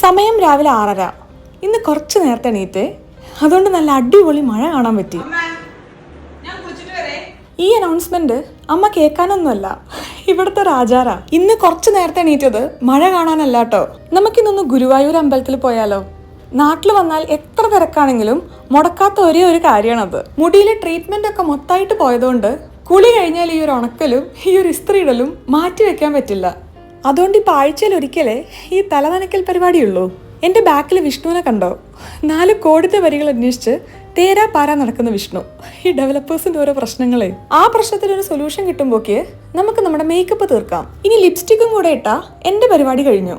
സമയം രാവിലെ 6:30. ഇന്ന് കുറച്ച് നേരത്തെ എണീറ്റ്, അതുകൊണ്ട് നല്ല അടിപൊളി മഴ കാണാൻ പറ്റി. ഈ അനൗൺസ്മെന്റ് അമ്മ കേൾക്കാനൊന്നുമല്ല, ഇവിടുത്തെ രാജാറാ. ഇന്ന് കുറച്ച് നേരത്തെ എണീറ്റത് മഴ കാണാനല്ല കേട്ടോ. നമുക്കിന്നൊന്ന് ഗുരുവായൂർ അമ്പലത്തിൽ പോയാലോ? നാട്ടിൽ വന്നാൽ എത്ര തിരക്കാണെങ്കിലും മുടക്കാത്ത ഒരേ ഒരു കാര്യമാണത്. മുടിയിലെ ട്രീറ്റ്മെന്റ് ഒക്കെ മൊത്തമായിട്ട് പോയതുകൊണ്ട് കുളി കഴിഞ്ഞാൽ ഈ ഒരു ഉണക്കലും ഈ ഒരു ഇസ്ത്രീയിടലും മാറ്റി വെക്കാൻ പറ്റില്ല. അതുകൊണ്ട് ഇപ്പം ആഴ്ചയിൽ ഒരിക്കലേ ഈ തലനനക്കൽ പരിപാടിയുള്ളൂ. എൻ്റെ ബാക്കിൽ വിഷ്ണുവിനെ കണ്ടോ? 4 കോടിത്തെ വരികൾ അന്വേഷിച്ച് തേരാ പാരാ നടക്കുന്ന വിഷ്ണു. ഈ ഡെവലപ്പേഴ്സിന്റെ ഓരോ പ്രശ്നങ്ങളെ, ആ പ്രശ്നത്തിനൊരു സൊല്യൂഷൻ കിട്ടുമ്പോഴേക്ക് നമുക്ക് നമ്മുടെ മേക്കപ്പ് തീർക്കാം. ഇനി ലിപ്സ്റ്റിക്കും കൂടെ ഇട്ടാ എൻ്റെ പരിപാടി കഴിഞ്ഞു.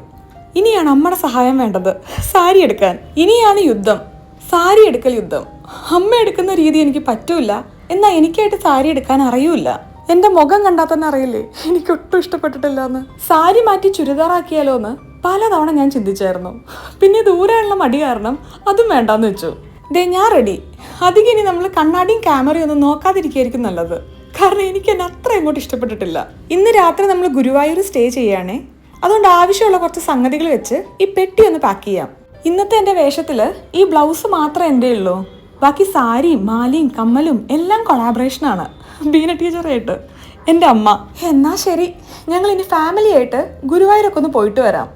ഇനിയാണ് അമ്മയുടെ സഹായം വേണ്ടത്, സാരി എടുക്കാൻ. ഇനിയാണ് യുദ്ധം, സാരി എടുക്കൽ യുദ്ധം. അമ്മ എടുക്കുന്ന രീതി എനിക്ക് പറ്റൂല, എന്നാൽ എനിക്കായിട്ട് സാരി എടുക്കാൻ അറിയൂല. എൻ്റെ മുഖം കണ്ടാൽ തന്നെ അറിയില്ലേ എനിക്കൊട്ടും ഇഷ്ടപ്പെട്ടിട്ടില്ല എന്ന്. സാരി മാറ്റി ചുരിദാറാക്കിയാലോ എന്ന് പലതവണ ഞാൻ ചിന്തിച്ചായിരുന്നു. പിന്നെ ദൂരെയുള്ള മടി കാരണം അതും വേണ്ടാന്ന് വെച്ചു. ഞാൻ റെഡി. അധികം ഇനി നമ്മൾ കണ്ണാടിയും ക്യാമറയും ഒന്നും നോക്കാതിരിക്കുകയായിരിക്കും നല്ലത്. കാരണം എനിക്ക് എന്നെ അത്ര അങ്ങോട്ട് ഇഷ്ടപ്പെട്ടിട്ടില്ല. ഇന്ന് രാത്രി നമ്മൾ ഗുരുവായൂർ സ്റ്റേ ചെയ്യുകയാണേ. അതുകൊണ്ട് ആവശ്യമുള്ള കുറച്ച് സംഗതികൾ വെച്ച് ഈ പെട്ടി ഒന്ന് പാക്ക് ചെയ്യാം. ഇന്നത്തെ എൻ്റെ വേഷത്തിൽ ഈ ബ്ലൗസ് മാത്രമേ എൻ്റെ ഉള്ളൂ. ബാക്കി സാരിയും മാലയും കമ്മലും എല്ലാം കൊളാബറേഷനാണ് ബീന ടീച്ചറായിട്ട് എൻ്റെ അമ്മ. എന്നാ ശരി, ഞങ്ങൾ ഇനി ഫാമിലി ആയിട്ട് ഗുരുവായൂരൊക്കെ ഒന്ന് പോയിട്ട് വരാം.